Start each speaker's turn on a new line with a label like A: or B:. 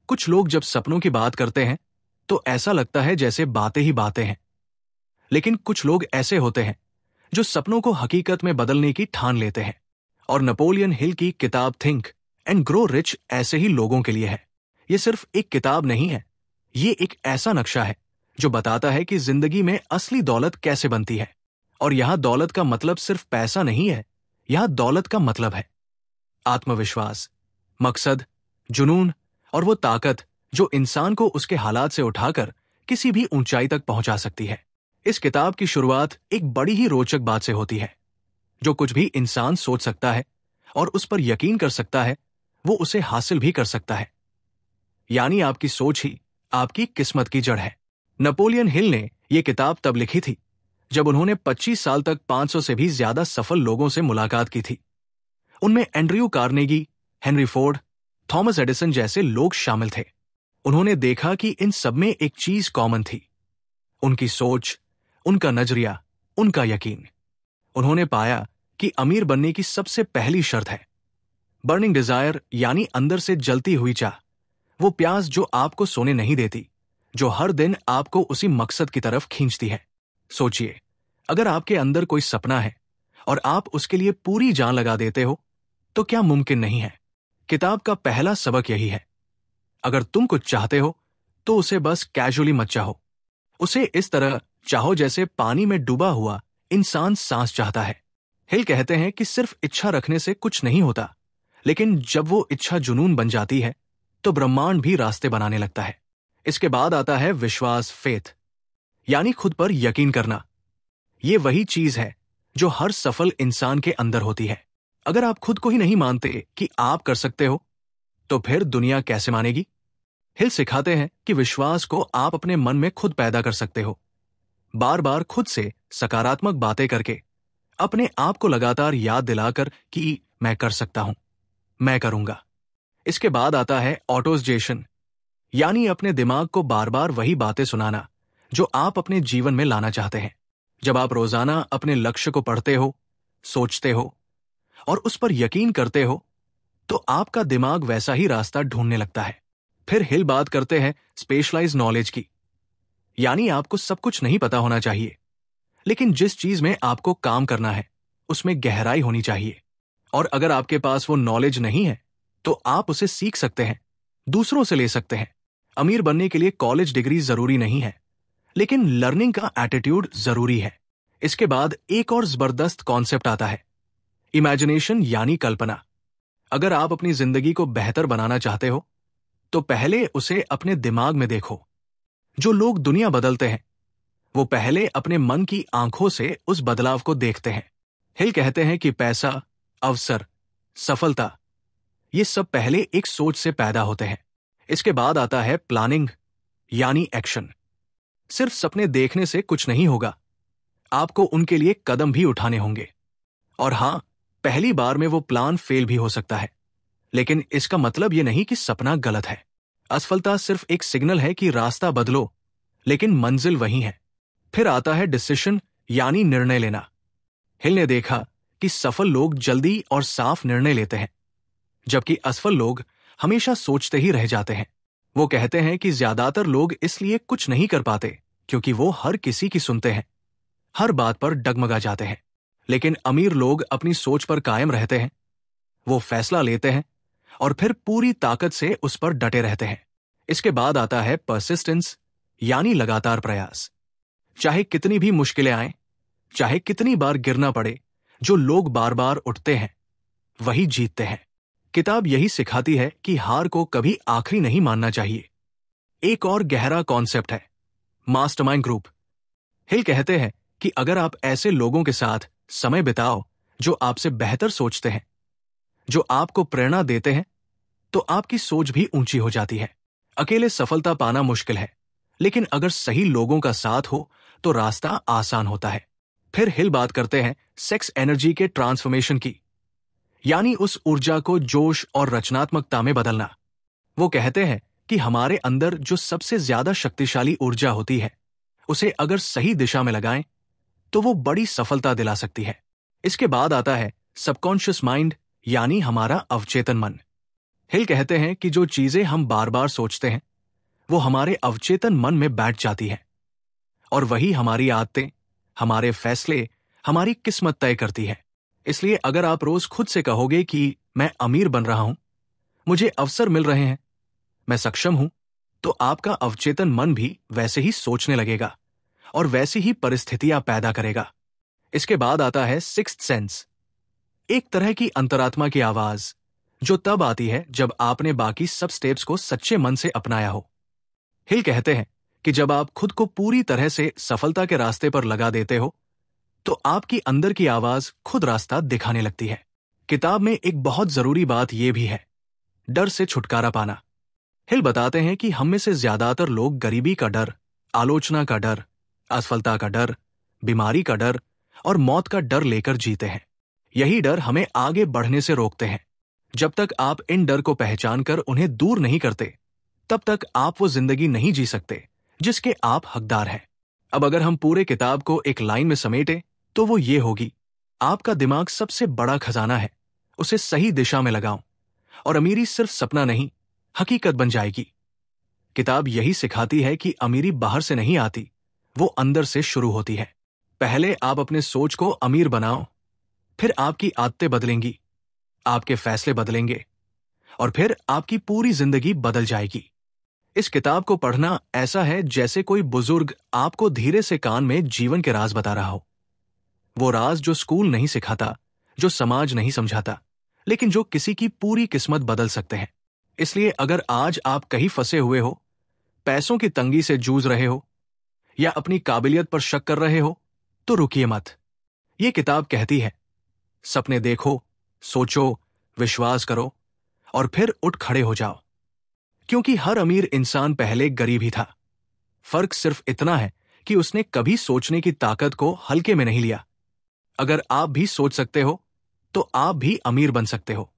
A: कुछ लोग जब सपनों की बात करते हैं तो ऐसा लगता है जैसे बातें ही बातें हैं, लेकिन कुछ लोग ऐसे होते हैं जो सपनों को हकीकत में बदलने की ठान लेते हैं। और नेपोलियन हिल की किताब थिंक एंड ग्रो रिच ऐसे ही लोगों के लिए है। ये सिर्फ एक किताब नहीं है, ये एक ऐसा नक्शा है जो बताता है कि जिंदगी में असली दौलत कैसे बनती है। और यहां दौलत का मतलब सिर्फ पैसा नहीं है, यहां दौलत का मतलब है आत्मविश्वास, मकसद, जुनून और वो ताकत जो इंसान को उसके हालात से उठाकर किसी भी ऊंचाई तक पहुंचा सकती है। इस किताब की शुरुआत एक बड़ी ही रोचक बात से होती है। जो कुछ भी इंसान सोच सकता है और उस पर यकीन कर सकता है, वो उसे हासिल भी कर सकता है। यानी आपकी सोच ही आपकी किस्मत की जड़ है। नेपोलियन हिल ने यह किताब तब लिखी थी जब उन्होंने 25 साल तक 500 से भी ज्यादा सफल लोगों से मुलाकात की थी। उनमें Andrew Carnegie, Henry Ford, Thomas Edison जैसे लोग शामिल थे। उन्होंने देखा कि इन सब में एक चीज कॉमन थी, उनकी सोच, उनका नजरिया, उनका यकीन। उन्होंने पाया कि अमीर बनने की सबसे पहली शर्त है बर्निंग डिजायर, यानी अंदर से जलती हुई चाह, वो प्यास जो आपको सोने नहीं देती, जो हर दिन आपको उसी मकसद की तरफ खींचती है। सोचिए, अगर आपके अंदर कोई सपना है और आप उसके लिए पूरी जान लगा देते हो तो क्या मुमकिन नहीं है। किताब का पहला सबक यही है, अगर तुम कुछ चाहते हो तो उसे बस कैजुअली मत चाहो, उसे इस तरह चाहो जैसे पानी में डूबा हुआ इंसान सांस चाहता है। हिल कहते हैं कि सिर्फ इच्छा रखने से कुछ नहीं होता, लेकिन जब वो इच्छा जुनून बन जाती है तो ब्रह्मांड भी रास्ते बनाने लगता है। इसके बाद आता है विश्वास, फेथ, यानी खुद पर यकीन करना। ये वही चीज है जो हर सफल इंसान के अंदर होती है। अगर आप खुद को ही नहीं मानते कि आप कर सकते हो तो फिर दुनिया कैसे मानेगी। हिल सिखाते हैं कि विश्वास को आप अपने मन में खुद पैदा कर सकते हो, बार बार खुद से सकारात्मक बातें करके, अपने आप को लगातार याद दिलाकर कि मैं कर सकता हूं, मैं करूंगा। इसके बाद आता है ऑटोसजेशन, यानी अपने दिमाग को बार बार वही बातें सुनाना जो आप अपने जीवन में लाना चाहते हैं। जब आप रोजाना अपने लक्ष्य को पढ़ते हो, सोचते हो और उस पर यकीन करते हो तो आपका दिमाग वैसा ही रास्ता ढूंढने लगता है। फिर हिल बात करते हैं स्पेशलाइज नॉलेज की, यानी आपको सब कुछ नहीं पता होना चाहिए, लेकिन जिस चीज में आपको काम करना है उसमें गहराई होनी चाहिए। और अगर आपके पास वो नॉलेज नहीं है तो आप उसे सीख सकते हैं, दूसरों से ले सकते हैं। अमीर बनने के लिए कॉलेज डिग्री जरूरी नहीं है, लेकिन लर्निंग का एटीट्यूड जरूरी है। इसके बाद एक और जबरदस्त कॉन्सेप्ट आता है इमेजिनेशन, यानी कल्पना। अगर आप अपनी जिंदगी को बेहतर बनाना चाहते हो तो पहले उसे अपने दिमाग में देखो। जो लोग दुनिया बदलते हैं वो पहले अपने मन की आंखों से उस बदलाव को देखते हैं। हिल कहते हैं कि पैसा, अवसर, सफलता, ये सब पहले एक सोच से पैदा होते हैं। इसके बाद आता है प्लानिंग, यानी एक्शन। सिर्फ सपने देखने से कुछ नहीं होगा, आपको उनके लिए कदम भी उठाने होंगे। और हां, पहली बार में वो प्लान फेल भी हो सकता है, लेकिन इसका मतलब ये नहीं कि सपना गलत है। असफलता सिर्फ एक सिग्नल है कि रास्ता बदलो, लेकिन मंजिल वही है। फिर आता है डिसीजन, यानी निर्णय लेना। हिल ने देखा कि सफल लोग जल्दी और साफ निर्णय लेते हैं, जबकि असफल लोग हमेशा सोचते ही रह जाते हैं। वो कहते हैं कि ज्यादातर लोग इसलिए कुछ नहीं कर पाते क्योंकि वो हर किसी की सुनते हैं, हर बात पर डगमगा जाते हैं। लेकिन अमीर लोग अपनी सोच पर कायम रहते हैं, वो फैसला लेते हैं और फिर पूरी ताकत से उस पर डटे रहते हैं। इसके बाद आता है परसिस्टेंस, यानी लगातार प्रयास। चाहे कितनी भी मुश्किलें आएं, चाहे कितनी बार गिरना पड़े, जो लोग बार बार उठते हैं वही जीतते हैं। किताब यही सिखाती है कि हार को कभी आखिरी नहीं मानना चाहिए। एक और गहरा कॉन्सेप्ट है मास्टरमाइंड ग्रुप। हिल कहते हैं कि अगर आप ऐसे लोगों के साथ समय बिताओ जो आपसे बेहतर सोचते हैं, जो आपको प्रेरणा देते हैं, तो आपकी सोच भी ऊंची हो जाती है। अकेले सफलता पाना मुश्किल है, लेकिन अगर सही लोगों का साथ हो तो रास्ता आसान होता है। फिर हिल बात करते हैं सेक्स एनर्जी के ट्रांसफॉर्मेशन की, यानी उस ऊर्जा को जोश और रचनात्मकता में बदलना। वो कहते हैं कि हमारे अंदर जो सबसे ज्यादा शक्तिशाली ऊर्जा होती है, उसे अगर सही दिशा में लगाएं तो वो बड़ी सफलता दिला सकती है। इसके बाद आता है सबकॉन्शियस माइंड, यानी हमारा अवचेतन मन। हिल कहते हैं कि जो चीजें हम बार बार सोचते हैं वो हमारे अवचेतन मन में बैठ जाती हैं, और वही हमारी आदतें, हमारे फैसले, हमारी किस्मत तय करती है। इसलिए अगर आप रोज खुद से कहोगे कि मैं अमीर बन रहा हूं, मुझे अवसर मिल रहे हैं, मैं सक्षम हूं, तो आपका अवचेतन मन भी वैसे ही सोचने लगेगा और वैसी ही परिस्थितियां पैदा करेगा। इसके बाद आता है सिक्स्थ सेंस, एक तरह की अंतरात्मा की आवाज जो तब आती है जब आपने बाकी सब स्टेप्स को सच्चे मन से अपनाया हो। हिल कहते हैं कि जब आप खुद को पूरी तरह से सफलता के रास्ते पर लगा देते हो तो आपकी अंदर की आवाज खुद रास्ता दिखाने लगती है। किताब में एक बहुत जरूरी बात यह भी है, डर से छुटकारा पाना। हिल बताते हैं कि हम में से ज्यादातर लोग गरीबी का डर, आलोचना का डर, असफलता का डर, बीमारी का डर और मौत का डर लेकर जीते हैं। यही डर हमें आगे बढ़ने से रोकते हैं। जब तक आप इन डर को पहचान कर उन्हें दूर नहीं करते, तब तक आप वो जिंदगी नहीं जी सकते जिसके आप हकदार हैं। अब अगर हम पूरे किताब को एक लाइन में समेटे तो वो ये होगी, आपका दिमाग सबसे बड़ा खजाना है, उसे सही दिशा में लगाओ और अमीरी सिर्फ सपना नहीं, हकीकत बन जाएगी। किताब यही सिखाती है कि अमीरी बाहर से नहीं आती, वो अंदर से शुरू होती है। पहले आप अपने सोच को अमीर बनाओ, फिर आपकी आदतें बदलेंगी, आपके फैसले बदलेंगे और फिर आपकी पूरी जिंदगी बदल जाएगी। इस किताब को पढ़ना ऐसा है जैसे कोई बुजुर्ग आपको धीरे से कान में जीवन के राज बता रहा हो। वो राज जो स्कूल नहीं सिखाता, जो समाज नहीं समझाता, लेकिन जो किसी की पूरी किस्मत बदल सकते हैं। इसलिए अगर आज आप कहीं फंसे हुए हो, पैसों की तंगी से जूझ रहे हो या अपनी काबिलियत पर शक कर रहे हो, तो रुकिए मत। ये किताब कहती है, सपने देखो, सोचो, विश्वास करो और फिर उठ खड़े हो जाओ। क्योंकि हर अमीर इंसान पहले गरीब ही था। फर्क सिर्फ इतना है कि उसने कभी सोचने की ताकत को हल्के में नहीं लिया। अगर आप भी सोच सकते हो, तो आप भी अमीर बन सकते हो।